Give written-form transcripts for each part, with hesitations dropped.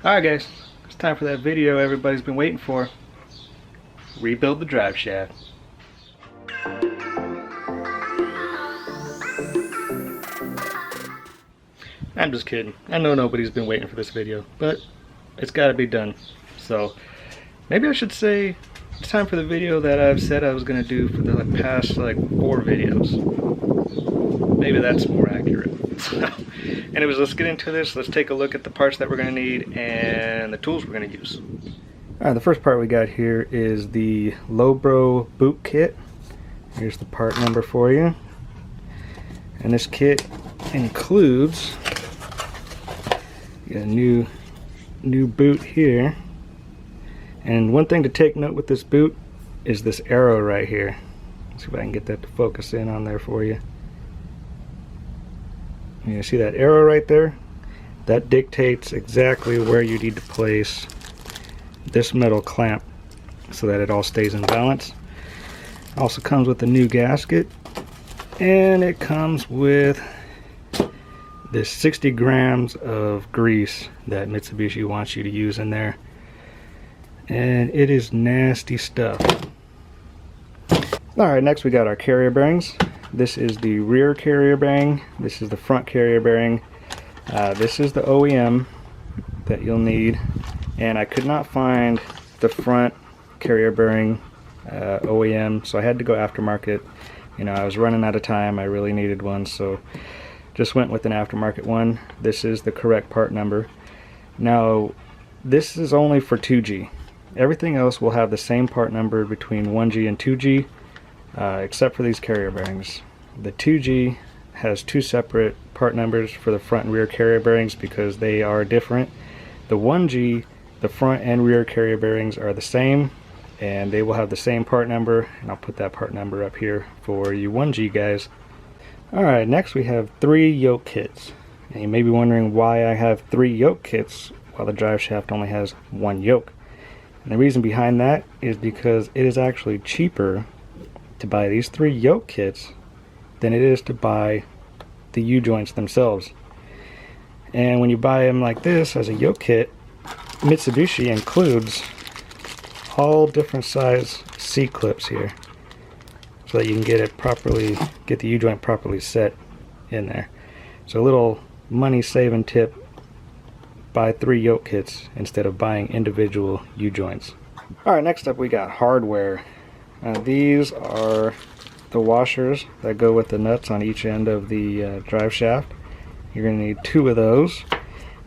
Alright guys, it's time for that video everybody's been waiting for. Rebuild the drive shaft. I'm just kidding. I know nobody's been waiting for this video, but it's gotta be done. So maybe I should say it's time for the video that I've said I was gonna do for the past like 4 videos. Maybe that's more accurate. So, anyways, let's get into this. Let's take a look at the parts that we're going to need and the tools we're going to use. Alright, the first part we got here is the Lobro boot kit. Here's the part number for you. And this kit includes a new boot here. And one thing to take note with this boot is this arrow right here. Let's see if I can get that to focus in on there for you. You see that arrow right there? That dictates exactly where you need to place this metal clamp so that it all stays in balance. Also comes with a new gasket, and it comes with this 60 grams of grease that Mitsubishi wants you to use in there. And it is nasty stuff. Alright, next we got our carrier bearings. This is the rear carrier bearing. This is the front carrier bearing. This is the OEM that you'll need. And I could not find the front carrier bearing OEM, so I had to go aftermarket. You know, I was running out of time. I really needed one, so just went with an aftermarket one. This is the correct part number. Now, this is only for 2G. Everything else will have the same part number between 1G and 2G. Except for these carrier bearings. The 2G has 2 separate part numbers for the front and rear carrier bearings because they are different. The 1G, the front and rear carrier bearings are the same, and they will have the same part number, and I'll put that part number up here for you 1G guys. Alright, next we have 3 yoke kits. And you may be wondering why I have 3 yoke kits while the drive shaft only has 1 yoke. And the reason behind that is because it is actually cheaper to buy these 3 yoke kits than it is to buy the U-joints themselves. And when you buy them like this as a yoke kit, Mitsubishi includes all different size C-clips here so that you can get it properly, get the U-joint properly set in there. So a little money saving tip: buy 3 yoke kits instead of buying individual U-joints. Alright, next up we got hardware. These are the washers that go with the nuts on each end of the drive shaft. You're going to need 2 of those.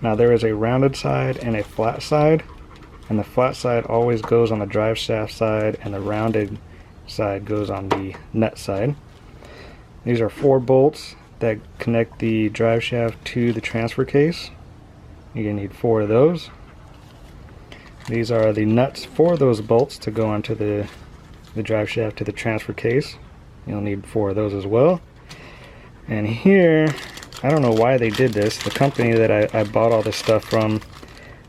Now there is a rounded side and a flat side, and the flat side always goes on the drive shaft side and the rounded side goes on the nut side. These are 4 bolts that connect the drive shaft to the transfer case. You're going to need 4 of those. These are the nuts for those bolts to go onto the drive shaft to the transfer case. You'll need 4 of those as well. And here, I don't know why they did this. The company that I bought all this stuff from,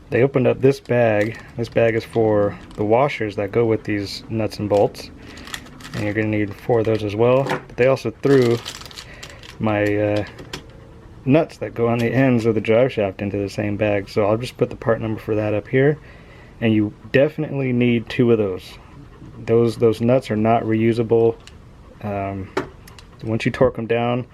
they opened up this bag. This bag is for the washers that go with these nuts and bolts. And you're going to need 4 of those as well. But they also threw my nuts that go on the ends of the drive shaft into the same bag. So I'll just put the part number for that up here. And you definitely need 2 of those. Those nuts are not reusable. Once you torque them down,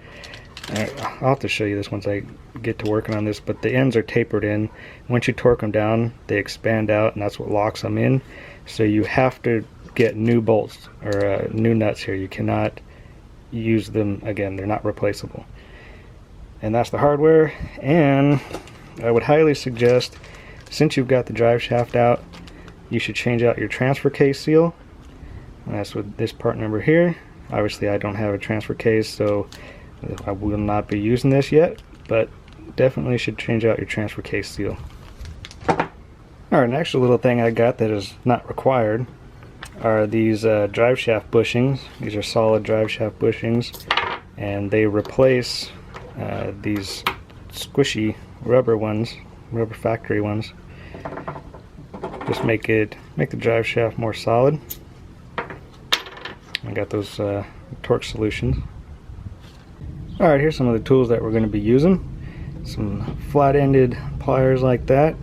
I'll have to show you this once I get to working on this, but the ends are tapered in. Once you torque them down, they expand out, and that's what locks them in. So you have to get new bolts or new nuts here. You cannot use them again. They're not replaceable. And that's the hardware. And I would highly suggest, since you've got the drive shaft out, you should change out your transfer case seal. And that's with this part number here. Obviously I don't have a transfer case, so I will not be using this yet, but definitely should change out your transfer case seal. Alright, an extra little thing I got that is not required are these drive shaft bushings. These are solid drive shaft bushings, and they replace these squishy rubber ones, rubber factory ones. Just make the drive shaft more solid. I got those torque solutions. Alright, here's some of the tools that we're going to be using. Some flat-ended pliers like that.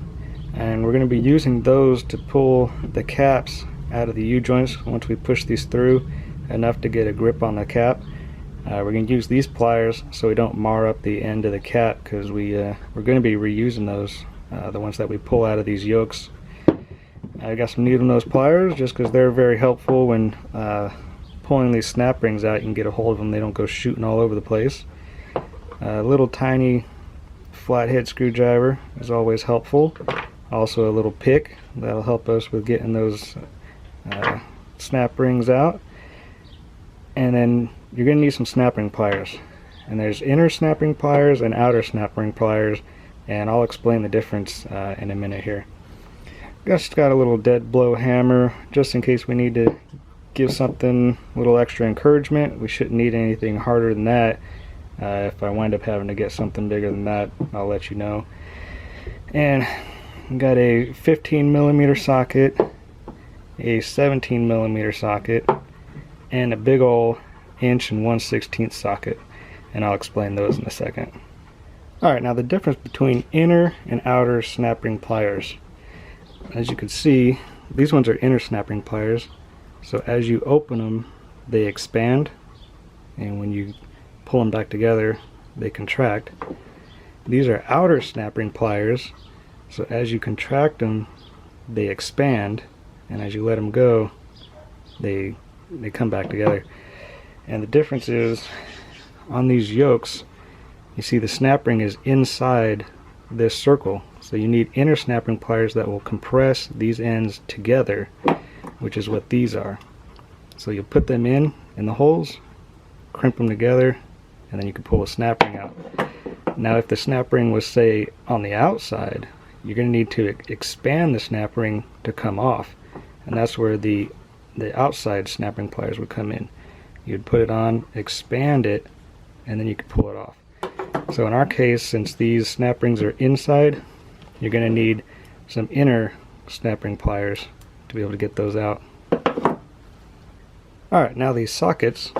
and we're going to be using those to pull the caps out of the U-joints once we push these through enough to get a grip on the cap. We're going to use these pliers so we don't mar up the end of the cap, because we're going to be reusing those, the ones that we pull out of these yokes. I got some needle nose pliers just because they're very helpful when pulling these snap rings out. You can get a hold of them, they don't go shooting all over the place. A little tiny flathead screwdriver is always helpful. Also a little pick that'll help us with getting those snap rings out. And then you're going to need some snap ring pliers, and there's inner snap ring pliers and outer snap ring pliers, and I'll explain the difference in a minute here. Just got a little dead blow hammer just in case we need to give something a little extra encouragement. We shouldn't need anything harder than that. If I wind up having to get something bigger than that, I'll let you know. And got a 15mm socket, a 17mm socket, and a big ol' 1/1/16 socket, and I'll explain those in a second. Alright, now the difference between inner and outer snap ring pliers. As you can see, these ones are inner snap ring pliers, so as you open them they expand, and when you pull them back together they contract. These are outer snap ring pliers, so as you contract them they expand, and as you let them go they come back together. And the difference is, on these yokes, you see the snap ring is inside this circle, so you need inner snap ring pliers that will compress these ends together, which is what these are. So you'll put them in the holes, crimp them together, and then you can pull a snap ring out. Now if the snap ring was, say, on the outside, you're going to need to expand the snap ring to come off, and that's where the outside snap ring pliers would come in. You'd put it on, expand it, and then you could pull it off. So in our case, since these snap rings are inside, you're going to need some inner snap ring pliers to be able to get those out. Alright, now these sockets,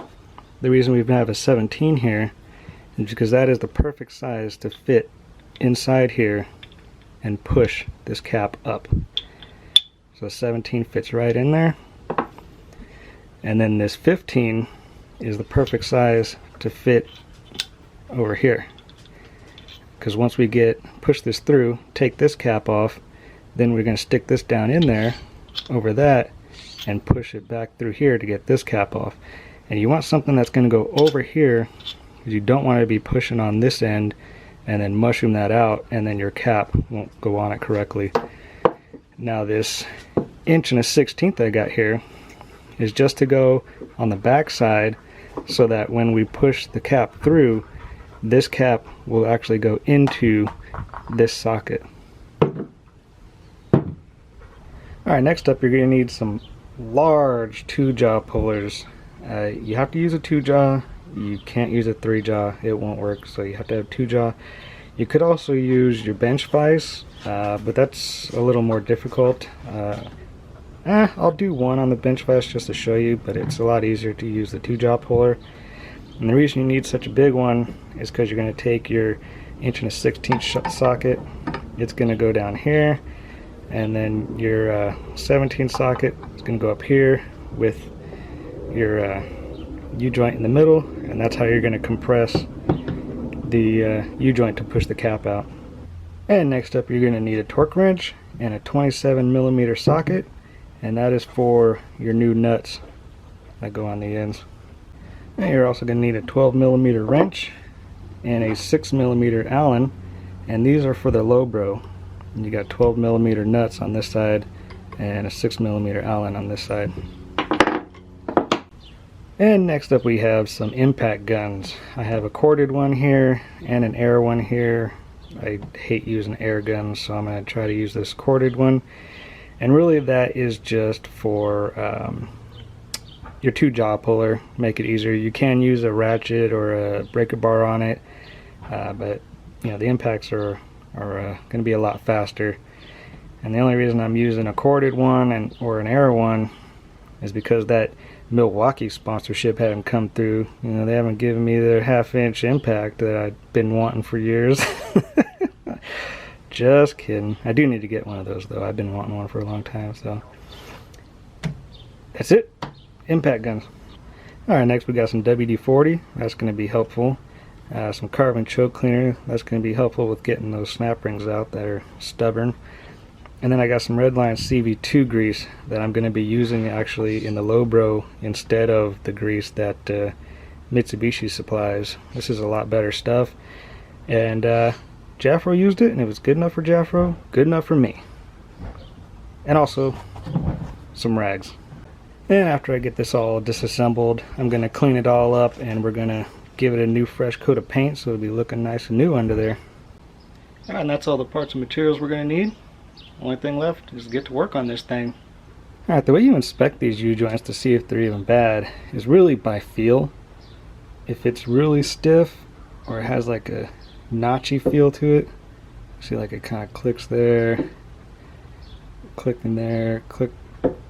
the reason we have a 17 here is because that is the perfect size to fit inside here and push this cap up. So 17 fits right in there. And then this 15 is the perfect size to fit over here, because once we push this through, take this cap off, then we're going to stick this down in there over that and push it back through here to get this cap off. And you want something that's going to go over here, because you don't want to be pushing on this end and then mushroom that out, and then your cap won't go on it correctly. Now this 1/16 I got here is just to go on the back side, so that when we push the cap through, this cap will actually go into this socket. Alright, next up you're going to need some large 2-jaw pullers. You have to use a 2-jaw, you can't use a 3-jaw, it won't work, so you have to have 2-jaw. You could also use your bench vise, but that's a little more difficult. I'll do one on the bench vise just to show you, but it's a lot easier to use the 2-jaw puller. And the reason you need such a big one is because you're going to take your 1/16 socket, it's going to go down here, and then your 17 socket is going to go up here with your U-joint in the middle, and that's how you're going to compress the U-joint to push the cap out. And next up you're going to need a torque wrench and a 27mm socket, and that is for your new nuts that go on the ends. And you're also going to need a 12mm wrench and a 6mm Allen, and these are for the lobro. And you got 12mm nuts on this side and a 6mm Allen on this side. And next up we have some impact guns. I have a corded one here and an air one here. I hate using air guns, so I'm going to try to use this corded one. And really that is just for your 2-jaw puller, make it easier. You can use a ratchet or a breaker bar on it, but you know, the impacts are going to be a lot faster. And the only reason I'm using a corded one or an air one is because that Milwaukee sponsorship hadn't come through. You know, they haven't given me their 1/2-inch impact that I've been wanting for years. Just kidding. I do need to get one of those though. I've been wanting one for a long time, so. That's it. Impact guns. Alright, next we got some WD-40. That's going to be helpful. Some carbon choke cleaner. That's going to be helpful with getting those snap rings out that are stubborn. And then I got some Redline CV2 grease that I'm going to be using actually in the lobro instead of the grease that Mitsubishi supplies. This is a lot better stuff. And Jafro used it and it was good enough for Jafro, good enough for me. And also some rags. And after I get this all disassembled, I'm going to clean it all up and we're going to give it a new fresh coat of paint so it'll be looking nice and new under there. Alright, and that's all the parts and materials we're going to need. Only thing left is to get to work on this thing. Alright, the way you inspect these U-joints to see if they're even bad is really by feel. If it's really stiff or it has like a notchy feel to it, see like it kind of clicks there, click in there, click,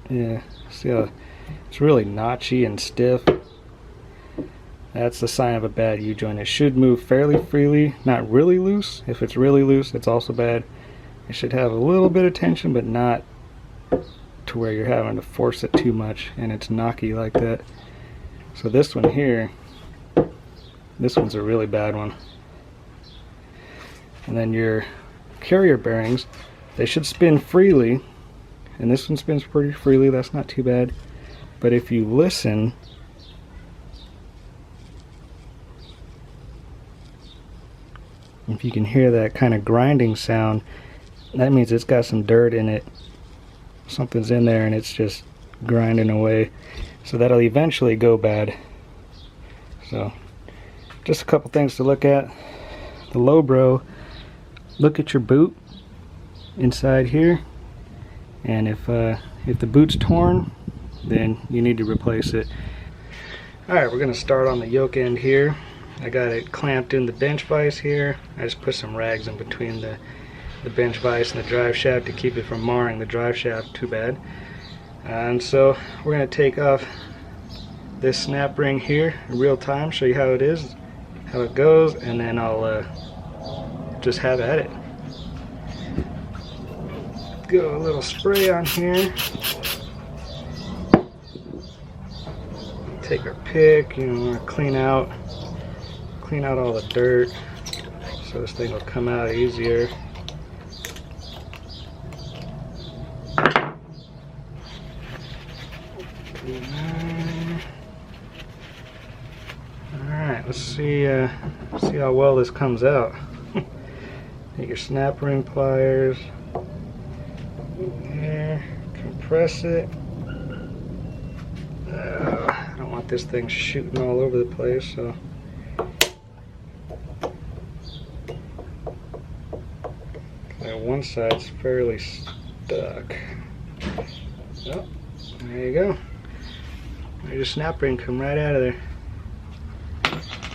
yeah, see how it's really notchy and stiff. That's the sign of a bad U-joint. It should move fairly freely, not really loose. If it's really loose, it's also bad. It should have a little bit of tension, but not to where you're having to force it too much and it's knocky like that. So this one here, this one's a really bad one. And then your carrier bearings, they should spin freely, and this one spins pretty freely, that's not too bad. But if you listen, if you can hear that kind of grinding sound, that means it's got some dirt in it. Something's in there and it's just grinding away. So that'll eventually go bad. So just a couple things to look at. The lobro, look at your boot inside here, and if the boot's torn, then you need to replace it. Alright, we're going to start on the yoke end here. I got it clamped in the bench vise here. I just put some rags in between the bench vise and the drive shaft to keep it from marring the drive shaft too bad. And so we're going to take off this snap ring here in real time, show you how it is, how it goes, and then I'll just have at it. Go a little spray on here. Take our pick, you know, clean out all the dirt so this thing will come out easier. Alright, let's see how well this comes out. Take your snap ring pliers, there, compress it. I don't want this thing shooting all over the place, so one side's fairly stuck. Oh, there you go. There's your snap ring come right out of there.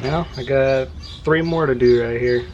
Now I got 3 more to do right here.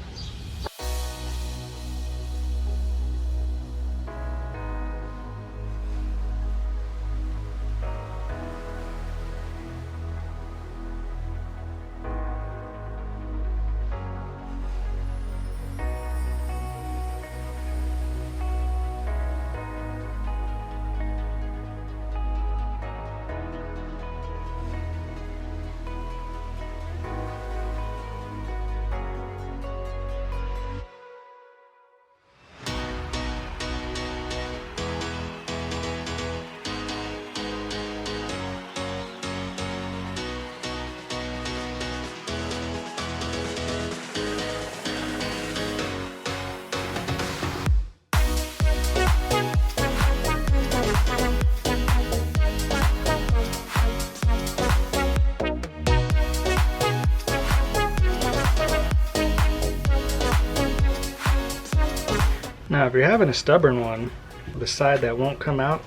Now if you're having a stubborn one, the side that won't come out,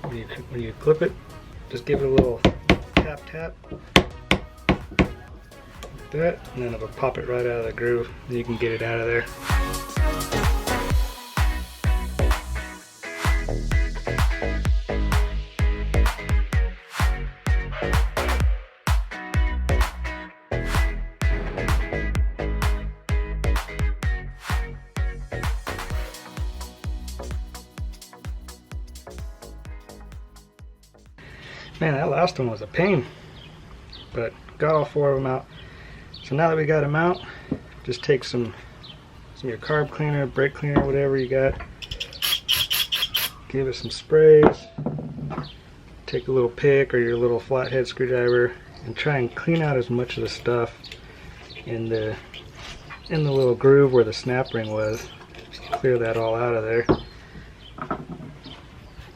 when you clip it, just give it a little tap tap, like that, and then it'll pop it right out of the groove, and you can get it out of there. Man, that last one was a pain, but got all 4 of them out. So now that we got them out, just take some of your carb cleaner, brake cleaner, whatever you got. Give it some sprays. Take a little pick or your little flathead screwdriver and try and clean out as much of the stuff in the little groove where the snap ring was. Just clear that all out of there.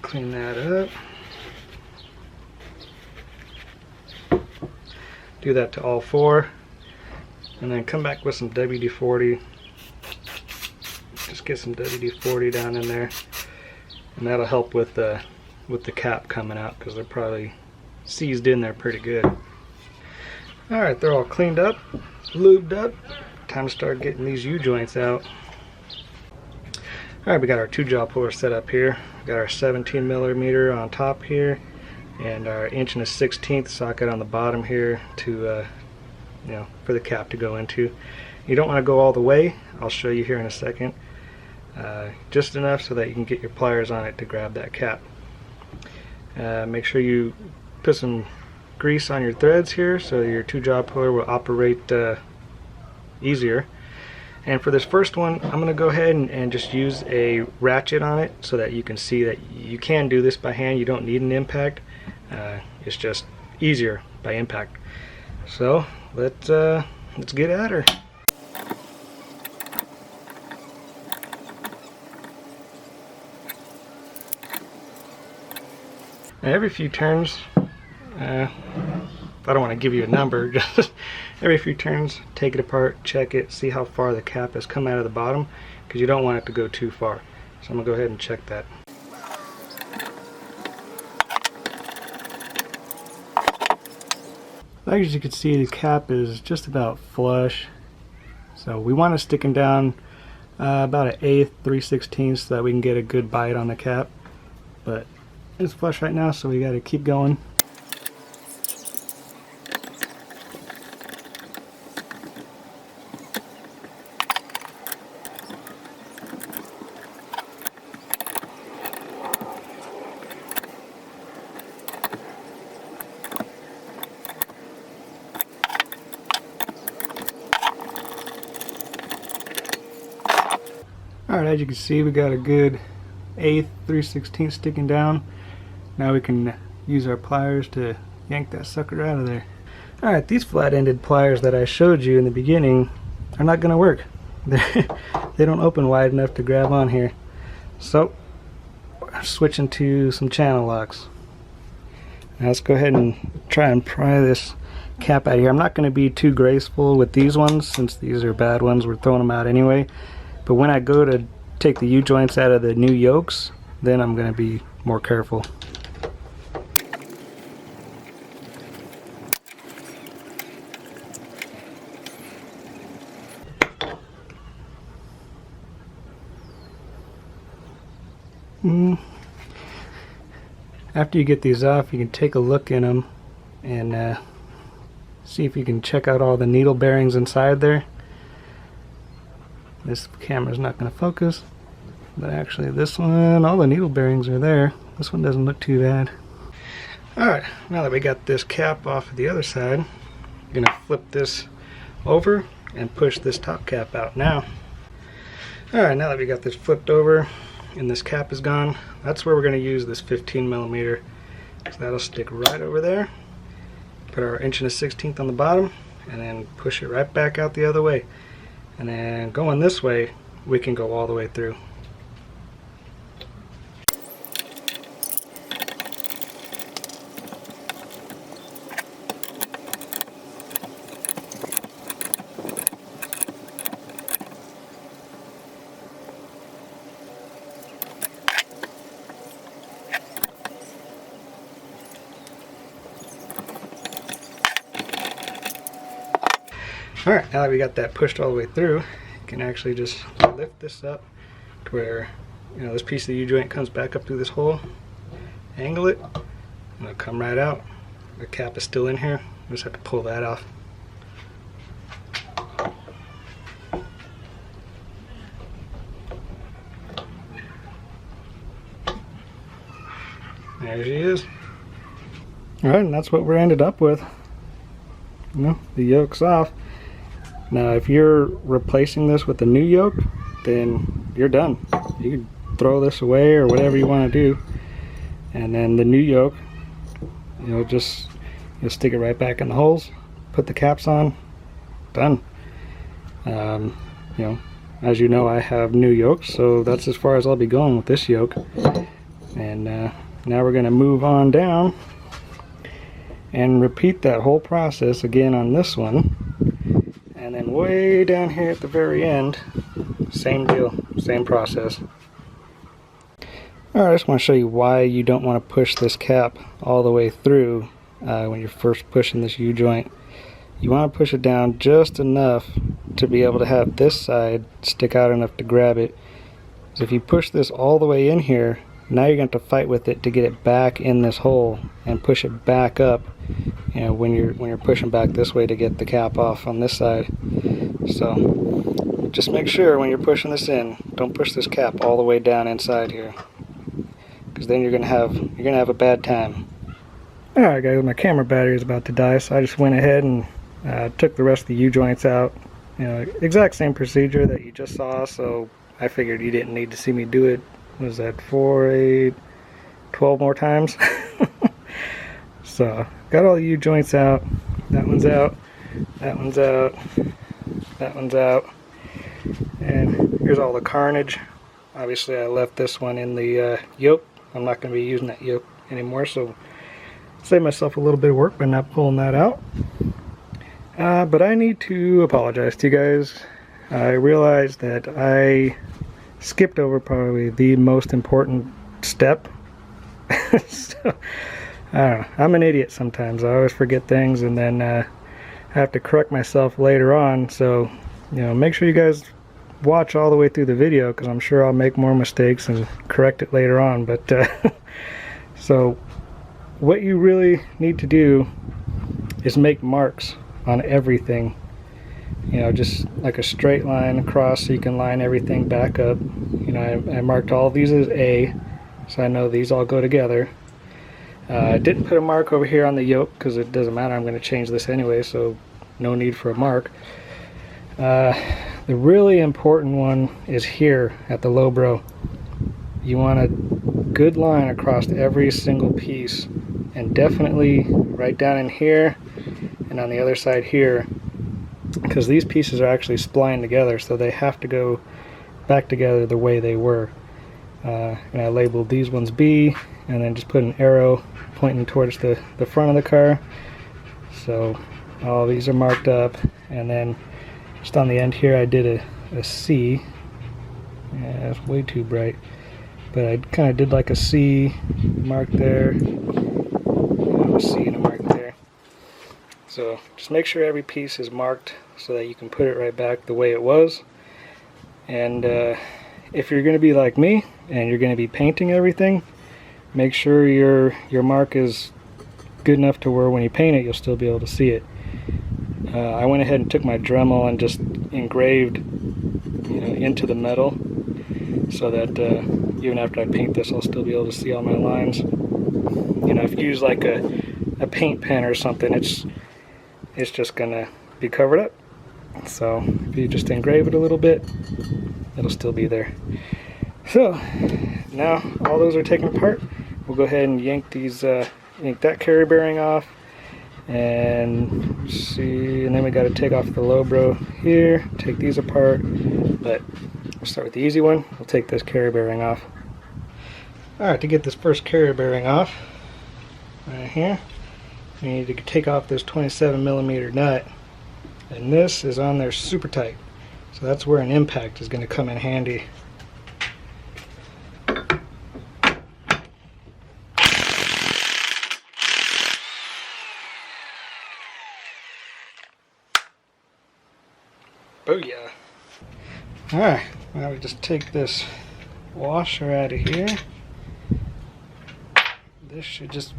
Clean that up. Do that to all 4, and then come back with some WD-40. Just get some WD-40 down in there, and that'll help with the cap coming out, because they're probably seized in there pretty good. Alright, they're all cleaned up, lubed up. Time to start getting these U-joints out. Alright, we got our 2-jaw puller set up here. We got our 17mm on top here, and our 1 1/16" socket on the bottom here to for the cap to go into. You don't want to go all the way. I'll show you here in a second. Just enough so that you can get your pliers on it to grab that cap. Make sure you put some grease on your threads here so your 2-jaw puller will operate easier. And for this first one, I'm going to go ahead and just use a ratchet on it so that you can see that you can do this by hand. You don't need an impact. It's just easier by impact. So let's get at her. Now, every few turns, I don't want to give you a number, just every few turns, take it apart, check it, see how far the cap has come out of the bottom, because you don't want it to go too far. So I'm going to go ahead and check that. As you can see, the cap is just about flush, so we want it sticking down about an 1/8, 3/16 so that we can get a good bite on the cap, but it's flush right now, so we got to keep going. Alright, as you can see, we got a good 1/8, 3/16 sticking down. Now we can use our pliers to yank that sucker out of there. Alright, these flat-ended pliers that I showed you in the beginning are not going to work. They don't open wide enough to grab on here. So, switching to some channel locks. Now let's go ahead and try and pry this cap out of here. I'm not going to be too graceful with these ones, since these are bad ones. We're throwing them out anyway. But when I go to take the U-joints out of the new yokes, then I'm going to be more careful. After you get these off, you can take a look in them and see if you can check out all the needle bearings inside there. This camera's not going to focus, but actually this one, all the needle bearings are there. This one doesn't look too bad. Alright, now that we got this cap off of the other side, I'm going to flip this over and push this top cap out now. Alright, now that we got this flipped over and this cap is gone, that's where we're going to use this 15mm. So that'll stick right over there. Put our 1 1/16 on the bottom and then push it right back out the other way. And then going this way, we can go all the way through. Alright, now that we got that pushed all the way through, you can actually just lift this up to where, this piece of the U-joint comes back up through this hole, angle it, and it'll come right out. The cap is still in here, we just have to pull that off. There she is. Alright, and that's what we're ended up with. You know, the yoke's off. Now if you're replacing this with a new yoke, then you're done. You can throw this away or whatever you want to do. And then the new yoke, you'll stick it right back in the holes, put the caps on, done. You know, as you know, I have new yokes, so that's as far as I'll be going with this yoke. And now we're going to move on down and repeat that whole process again on this one. And then way down here at the very end, same deal, same process. Alright, I just want to show you why you don't want to push this cap all the way through when you're first pushing this U-joint. You want to push it down just enough to be able to have this side stick out enough to grab it. So if you push this all the way in here, now you're going to have to fight with it to get it back in this hole and push it back up, you know, when you're pushing back this way to get the cap off on this side. So just make sure when you're pushing this in, don't push this cap all the way down inside here, because then you're gonna have a bad time. Alright guys, my camera battery is about to die, so I just went ahead and took the rest of the U-joints out. You know, exact same procedure that you just saw, so I figured you didn't need to see me do it. Was that 4, 8, 12 more times? So, got all the U-joints out. That one's out. That one's out. That one's out. And here's all the carnage. Obviously I left this one in the yoke. I'm not going to be using that yoke anymore, so save myself a little bit of work by not pulling that out. But I need to apologize to you guys. I realized that I skipped over probably the most important step. So, I don't know. I'm an idiot sometimes. I always forget things, and then I have to correct myself later on. So, you know, make sure you guys watch all the way through the video, because I'm sure I'll make more mistakes and correct it later on. But so what you really need to do is make marks on everything, you know, just like a straight line across so you can line everything back up. You know, I marked all of these as A, so I know these all go together. I didn't put a mark over here on the yoke because it doesn't matter, I'm going to change this anyway, so no need for a mark. The really important one is here at the lobro. You want a good line across every single piece, and definitely right down in here and on the other side here, because these pieces are actually splined together, so they have to go back together the way they were. And I labeled these ones B, and then just put an arrow pointing towards the front of the car. So all these are marked up, and then just on the end here I did a C. Yeah, it's way too bright, but I kind of did like a C mark there, a C and a mark there. So just make sure every piece is marked so that you can put it right back the way it was. And if you're going to be like me and you're going to be painting everything, make sure your mark is good enough to where when you paint it you'll still be able to see it. I went ahead and took my Dremel and just engraved, you know, into the metal, so that even after I paint this I'll still be able to see all my lines. You know, if you use like a paint pen or something, it's just gonna be covered up. So if you just engrave it a little bit, it'll still be there. So now all those are taken apart. We'll go ahead and yank that carrier bearing off, and see, and then we got to take off the lobro here, take these apart. But we'll start with the easy one. We'll take this carrier bearing off. Alright, to get this first carrier bearing off, right here, we need to take off this 27mm nut, and this is on there super tight, so that's where an impact is going to come in handy. Booyah! Alright, now we just take this washer out of here. This should just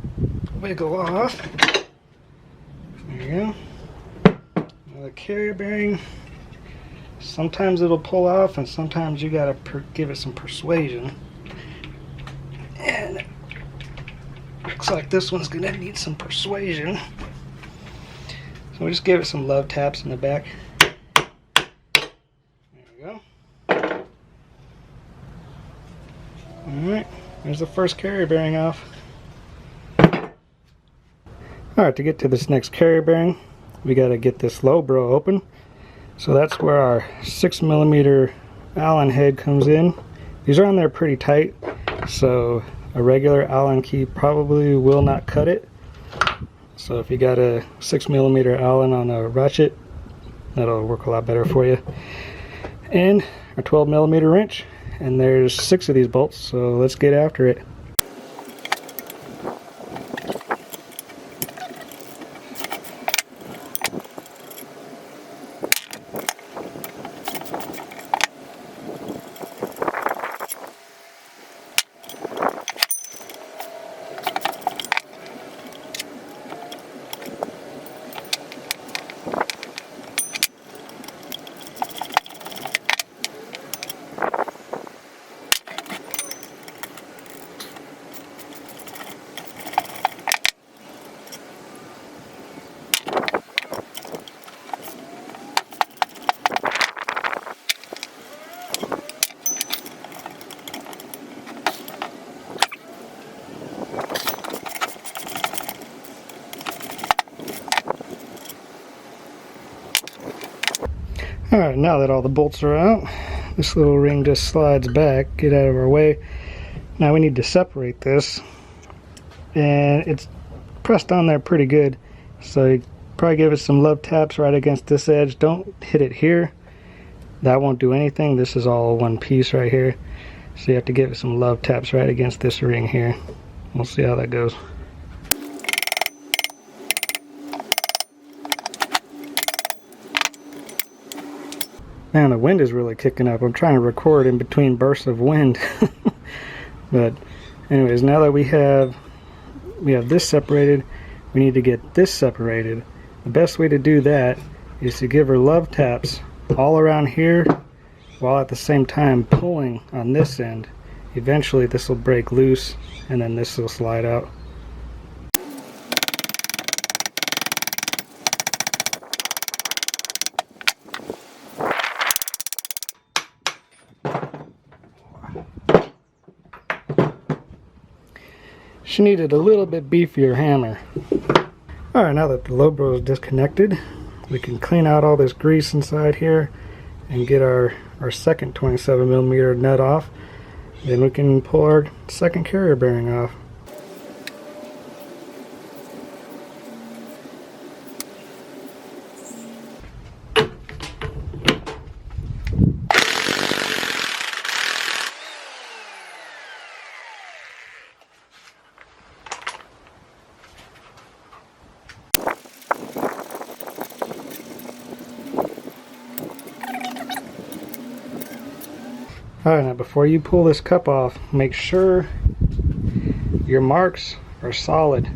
wiggle off. There you go. Now the carrier bearing, sometimes it'll pull off and sometimes you gotta give it some persuasion. And looks like this one's gonna need some persuasion. So we just give it some love taps in the back. There we go. Alright, there's the first carrier bearing off. Alright, to get to this next carrier bearing, we gotta get this lobro open. So that's where our 6mm Allen head comes in. These are on there pretty tight, so a regular Allen key probably will not cut it. So if you got a 6mm Allen on a ratchet, that'll work a lot better for you. And a 12mm wrench, and there's 6 of these bolts, so let's get after it. Alright, now that all the bolts are out, this little ring just slides back, get out of our way. Now we need to separate this, and it's pressed on there pretty good, so you probably give it some love taps right against this edge. Don't hit it here, that won't do anything. This is all one piece right here, so you have to give it some love taps right against this ring here. We'll see how that goes. Man, the wind is really kicking up. I'm trying to record in between bursts of wind. But anyways, now that we have this separated, we need to get this separated. The best way to do that is to give her love taps all around here while at the same time pulling on this end. Eventually this will break loose and then this will slide out. She needed a little bit beefier hammer. Alright, now that the lobro is disconnected, we can clean out all this grease inside here and get our second 27mm nut off. Then we can pull our second carrier bearing off. Alright, now before you pull this cup off, make sure your marks are solid.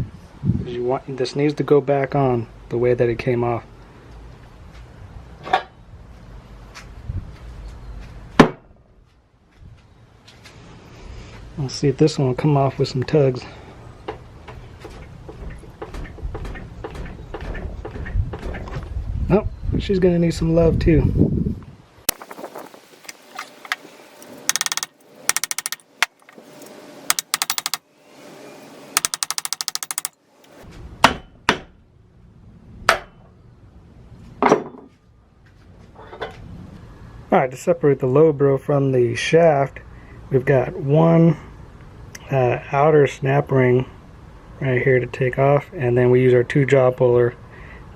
This needs to go back on the way that it came off. Let's see if this one will come off with some tugs. Nope, she's gonna need some love too. Alright, to separate the lobro from the shaft, we've got one outer snap ring right here to take off, and then we use our 2-jaw puller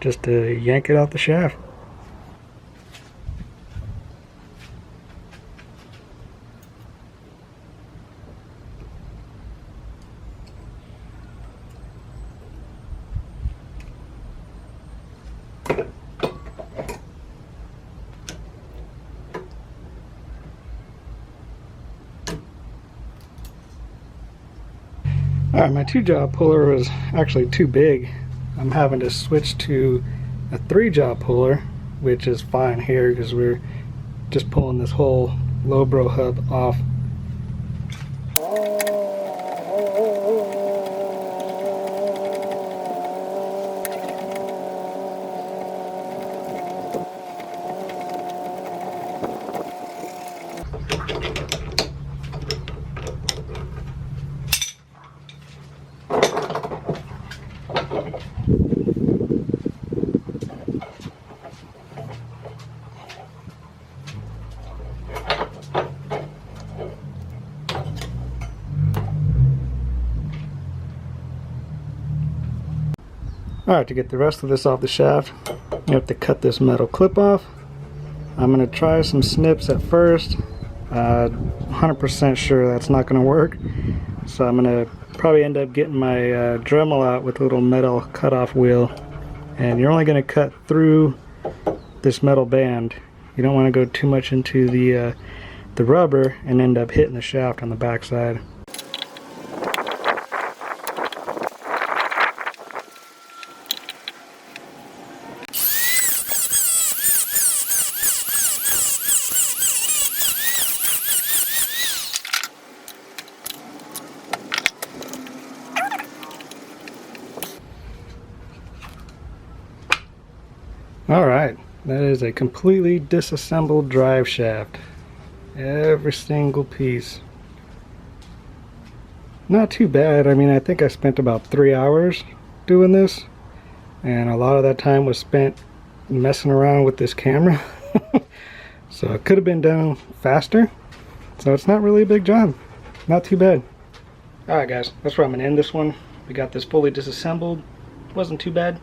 just to yank it off the shaft. Alright, my 2-jaw puller was actually too big. I'm having to switch to a 3-jaw puller, which is fine here because we're just pulling this whole lobro hub off. Alright, to get the rest of this off the shaft, you have to cut this metal clip off. I'm going to try some snips at first. 100% sure that's not going to work. So I'm going to probably end up getting my Dremel out with a little metal cutoff wheel. And you're only going to cut through this metal band. You don't want to go too much into the rubber and end up hitting the shaft on the backside. Alright, that is a completely disassembled drive shaft. Every single piece. Not too bad. I mean, I think I spent about 3 hours doing this, and a lot of that time was spent messing around with this camera. So it could have been done faster. So it's not really a big job. Not too bad. Alright guys, that's where I'm going to end this one. We got this fully disassembled. Wasn't too bad.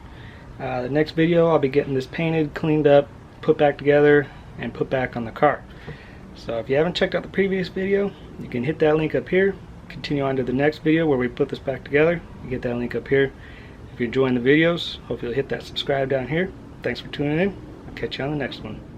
The next video I'll be getting this painted, cleaned up, put back together, and put back on the car. So if you haven't checked out the previous video, you can hit that link up here. Continue on to the next video where we put this back together. You get that link up here. If you're enjoying the videos, hope you'll hit that subscribe down here. Thanks for tuning in. I'll catch you on the next one.